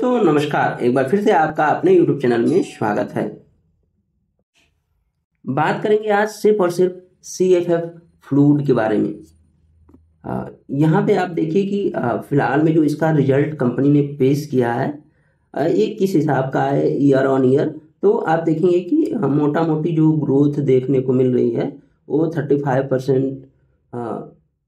दोस्तों नमस्कार, एक बार फिर से आपका अपने YouTube चैनल में स्वागत है। बात करेंगे आज सिर्फ और सिर्फ CFF फ्लूइड के बारे में। यहाँ पे आप देखिए कि फिलहाल में जो इसका रिजल्ट कंपनी ने पेश किया है ये किस हिसाब का है ईयर ऑन ईयर। तो आप देखेंगे कि मोटा मोटी जो ग्रोथ देखने को मिल रही है वो 35%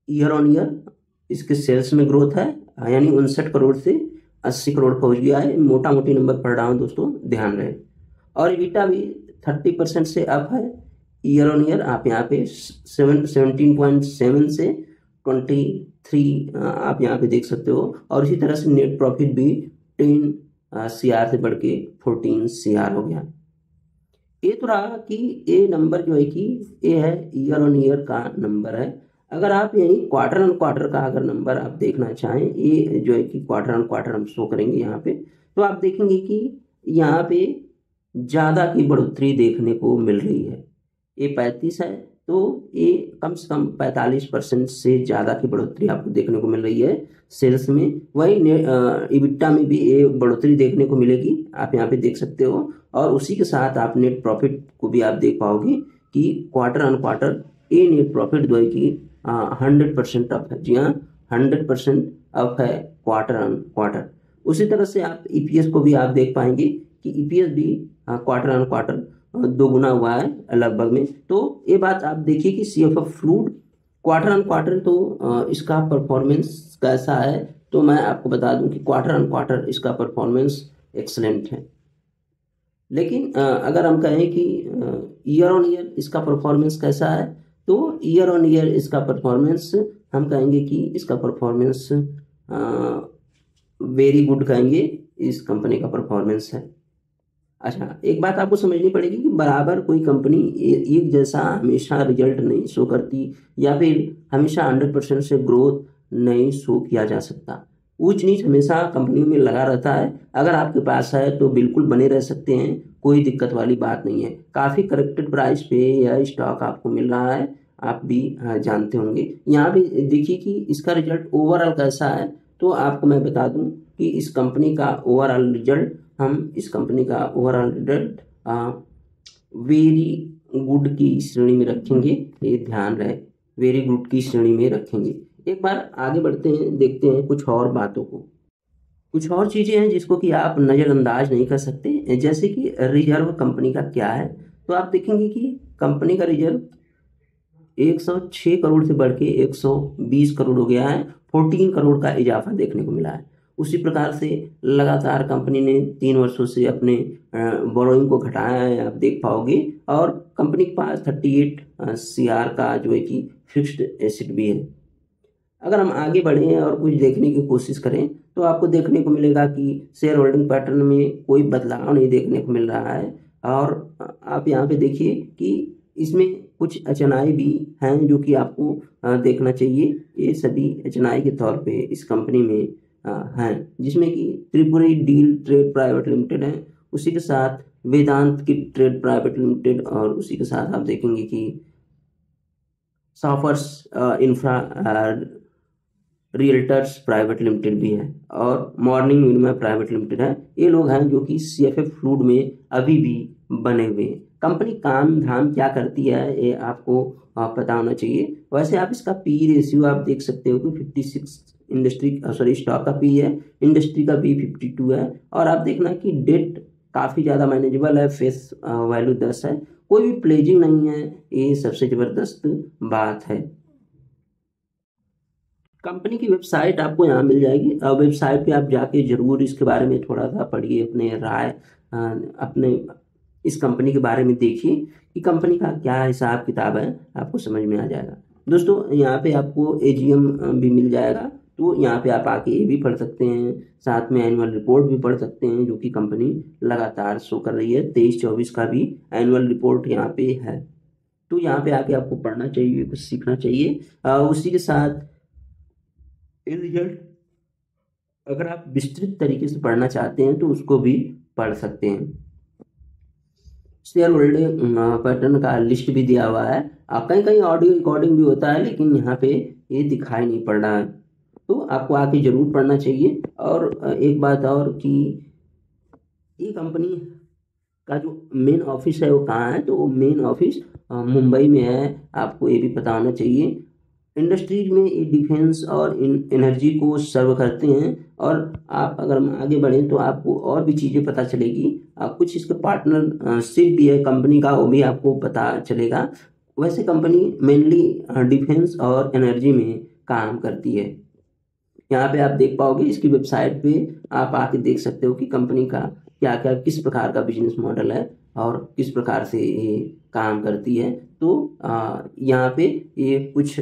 ईयर ऑन ईयर इसके सेल्स में ग्रोथ है, यानी 59 करोड़ से 80 करोड़ पहुंच गया है। मोटा मोटी नंबर पढ़ रहा हूँ दोस्तों, ध्यान रहे। और EBITDA भी 30% से अप है ईयर ऑन ईयर। आप यहाँ पे 17.7 से 23 आप यहाँ पे देख सकते हो। और इसी तरह से नेट प्रॉफिट भी 10 CR से बढ़ के 14 CR हो गया। ये तो रहा कि ये नंबर जो है कि ये है ईयर ऑन ईयर का नंबर है। अगर आप यही क्वार्टर ऑन क्वार्टर का अगर नंबर आप देखना चाहें, ये जो है कि क्वार्टर ऑन क्वार्टर हम शो करेंगे यहाँ पे, तो आप देखेंगे कि यहाँ पे ज़्यादा की बढ़ोतरी देखने को मिल रही है। ये 35 है तो ये कम से कम 45% से ज़्यादा की बढ़ोतरी आपको देखने को मिल रही है सेल्स में। वही EBITDA में भी ये बढ़ोतरी देखने को मिलेगी, आप यहाँ पे देख सकते हो। और उसी के साथ आप नेट प्रॉफिट को भी आप देख पाओगे कि क्वार्टर ऑन क्वार्टर ये नेट प्रॉफिट जो है कि 100% अप है। जी हाँ, 100% अप है क्वार्टर ऑन क्वार्टर। उसी तरह से आप EPS को भी आप देख पाएंगे कि EPS भी क्वार्टर ऑन क्वार्टर 2 गुना हुआ है लगभग में। तो ये बात आप देखिए कि CFF fluid quarter on quarter तो इसका परफॉर्मेंस कैसा है। तो मैं आपको बता दूं कि क्वार्टर ऑन क्वार्टर इसका परफॉर्मेंस एक्सलेंट है। लेकिन अगर हम कहें कि ईयर ऑन ईयर इसका परफॉर्मेंस कैसा है, तो ईयर ऑन ईयर इसका परफॉर्मेंस हम कहेंगे कि इसका परफॉर्मेंस वेरी गुड कहेंगे, इस कंपनी का परफॉर्मेंस है। अच्छा, एक बात आपको समझनी पड़ेगी कि बराबर कोई कंपनी एक जैसा हमेशा रिजल्ट नहीं शो करती, या फिर हमेशा 100% से ग्रोथ नहीं शो किया जा सकता। ऊंच नीच हमेशा कंपनियों में लगा रहता है। अगर आपके पास है तो बिल्कुल बने रह सकते हैं, कोई दिक्कत वाली बात नहीं है। काफ़ी करेक्टेड प्राइस पे यह स्टॉक आपको मिल रहा है, आप भी जानते होंगे। यहाँ भी देखिए कि इसका रिजल्ट ओवरऑल कैसा है। तो आपको मैं बता दूं कि इस कंपनी का ओवरऑल रिजल्ट वेरी गुड की श्रेणी में रखेंगे। ये ध्यान रहे, वेरी गुड की श्रेणी में रखेंगे। एक बार आगे बढ़ते हैं, देखते हैं कुछ और बातों को। कुछ और चीज़ें हैं जिसको कि आप नज़रअंदाज नहीं कर सकते, जैसे कि रिजर्व कंपनी का क्या है। तो आप देखेंगे कि कंपनी का रिजर्व 106 करोड़ से बढ़ के 120 करोड़ हो गया है। 14 करोड़ का इजाफा देखने को मिला है। उसी प्रकार से लगातार कंपनी ने 3 वर्षों से अपने बोरोइंग को घटाया है, आप देख पाओगे। और कंपनी के पास 38 CR का जो है कि फिक्स्ड एसेट भी है। अगर हम आगे बढ़ें और कुछ देखने की कोशिश करें तो आपको देखने को मिलेगा कि शेयर होल्डिंग पैटर्न में कोई बदलाव नहीं देखने को मिल रहा है। और आप यहाँ पे देखिए कि इसमें कुछ अचनाई भी हैं जो कि आपको देखना चाहिए। ये सभी अचनाई के तौर पे इस कंपनी में हैं, जिसमें कि Tripuri deal trade private limited है, उसी के साथ वेदांत की ट्रेड प्राइवेट लिमिटेड, और उसी के साथ आप देखेंगे कि सॉफर्स इंफ्रा रियल्टर्स प्राइवेट लिमिटेड भी है, और मॉर्निंग विनिमय प्राइवेट लिमिटेड है। ये लोग हैं जो कि CFF फ्लूइड में अभी भी बने हुए हैं। कंपनी काम धाम क्या करती है ये आपको पता होना चाहिए। वैसे आप इसका PE रेशियो आप देख सकते हो कि 56 स्टॉक का PE है, इंडस्ट्री का भी 52 है। और आप देखना कि डेट काफ़ी ज़्यादा मैनेजेबल है, फेस वैल्यू 10 है, कोई भी प्लेजिंग नहीं है। ये सबसे ज़बरदस्त बात है। कंपनी की वेबसाइट आपको यहाँ मिल जाएगी। वेबसाइट पे आप जाके जरूर इसके बारे में थोड़ा सा पढ़िए, अपने राय अपने इस कंपनी के बारे में देखिए कि कंपनी का क्या हिसाब किताब है, आपको समझ में आ जाएगा। दोस्तों यहाँ पे आपको AGM भी मिल जाएगा, तो यहाँ पे आप आके ये भी पढ़ सकते हैं, साथ में एनुअल रिपोर्ट भी पढ़ सकते हैं जो कि कंपनी लगातार शो कर रही है। 23-24 का भी एनुअल रिपोर्ट यहाँ पे है। तो यहाँ पे आके आपको पढ़ना चाहिए, कुछ सीखना चाहिए। उसी के साथ ये रिजल्ट अगर आप विस्तृत तरीके से पढ़ना चाहते हैं तो उसको भी पढ़ सकते हैं। शेयर होल्डिंग पैटर्न का लिस्ट भी दिया हुआ है। कहीं कहीं ऑडियो रिकॉर्डिंग भी होता है, लेकिन यहाँ पे ये दिखाई नहीं पड़ रहा है। तो आपको आके जरूर पढ़ना चाहिए। और एक बात और कि ये कंपनी का जो मेन ऑफिस है वो कहाँ है, तो वो मेन ऑफिस मुंबई में है, आपको ये भी पता होना चाहिए। इंडस्ट्रीज में ये डिफेंस और एनर्जी को सर्व करते हैं। और आप अगर हम आगे बढ़ें तो आपको और भी चीज़ें पता चलेगी, कुछ इसके पार्टनरशिप भी है कंपनी का, वो भी आपको पता चलेगा। वैसे कंपनी मेनली डिफेंस और एनर्जी में काम करती है। यहाँ पे आप देख पाओगे, इसकी वेबसाइट पे आप आके देख सकते हो कि कंपनी का क्या क्या किस प्रकार का बिजनेस मॉडल है और किस प्रकार से ये काम करती है। तो यहाँ पे ये कुछ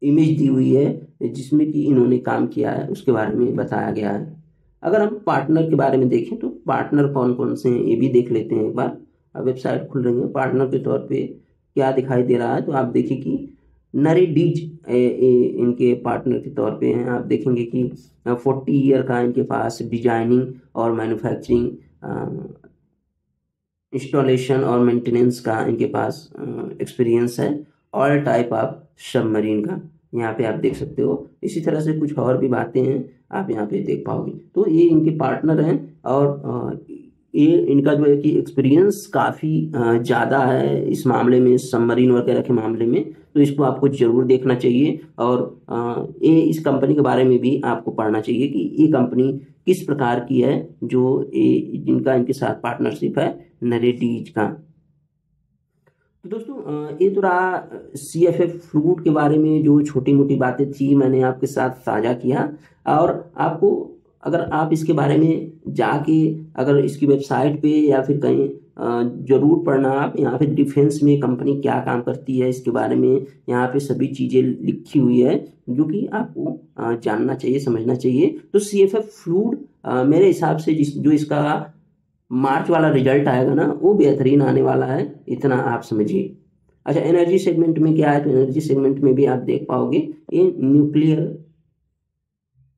इमेज दी हुई है जिसमें कि इन्होंने काम किया है, उसके बारे में बताया गया है। अगर हम पार्टनर के बारे में देखें तो पार्टनर कौन कौन से हैं ये भी देख लेते हैं। एक बार वेबसाइट खुल रही है, पार्टनर के तौर पे क्या दिखाई दे रहा है, तो आप देखिए कि नरेडीज इनके पार्टनर के तौर पे हैं। आप देखेंगे कि 40 ईयर का इनके पास डिजाइनिंग और मैन्युफैक्चरिंग, इंस्टॉलेशन और मेंटेनेंस का इनके पास एक्सपीरियंस है। ऑल टाइप ऑफ सबमरीन का यहाँ पे आप देख सकते हो। इसी तरह से कुछ और भी बातें हैं आप यहाँ पे देख पाओगे। तो ये इनके पार्टनर हैं और ये इनका जो है कि एक्सपीरियंस काफ़ी ज़्यादा है इस मामले में, सबमरीन वगैरह के मामले में। तो इसको आपको ज़रूर देखना चाहिए और ये इस कंपनी के बारे में भी आपको पढ़ना चाहिए कि ये कंपनी किस प्रकार की है, जो ये जिनका इनके साथ पार्टनरशिप है नरेडीज का। तो दोस्तों ये तो रहा CFF फ्लूड के बारे में, जो छोटी मोटी बातें थी मैंने आपके साथ साझा किया। और आपको अगर आप इसके बारे में जाके अगर इसकी वेबसाइट पे या फिर कहीं ज़रूर पढ़ना आप, यहाँ पे डिफेंस में कंपनी क्या काम करती है इसके बारे में यहाँ पे सभी चीज़ें लिखी हुई है जो कि आपको जानना चाहिए, समझना चाहिए। तो CFF फ्लूड मेरे हिसाब से जो इसका मार्च वाला रिजल्ट आएगा ना, वो बेहतरीन आने वाला है, इतना आप समझिए। अच्छा, एनर्जी सेगमेंट में क्या है, तो एनर्जी सेगमेंट में भी आप देख पाओगे ये न्यूक्लियर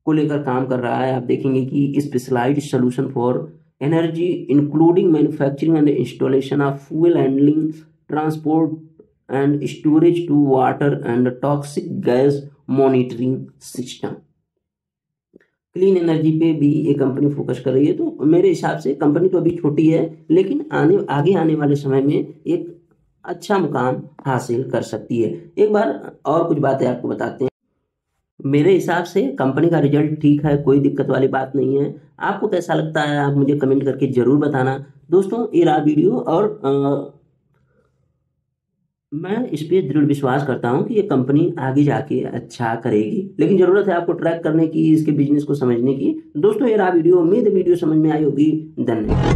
को लेकर काम कर रहा है। आप देखेंगे कि specialised solution for energy including manufacturing and installation of fuel handling, transport and storage to water and toxic gas monitoring system. Clean energy पे भी ये कंपनी फोकस कर रही है। तो मेरे हिसाब से कंपनी तो अभी छोटी है, लेकिन आगे आने वाले समय में एक अच्छा मुकाम हासिल कर सकती है। एक बार और कुछ बातें आपको बताते हैं। मेरे हिसाब से कंपनी का रिजल्ट ठीक है, कोई दिक्कत वाली बात नहीं है। आपको कैसा लगता है आप मुझे कमेंट करके जरूर बताना। दोस्तों ये रहा वीडियो और मैं इस पे दृढ़ विश्वास करता हूँ कि ये कंपनी आगे जाके अच्छा करेगी, लेकिन ज़रूरत है आपको ट्रैक करने की, इसके बिजनेस को समझने की। दोस्तों ये रहा वीडियो, उम्मीद है वीडियो समझ में आई होगी। धन्यवाद।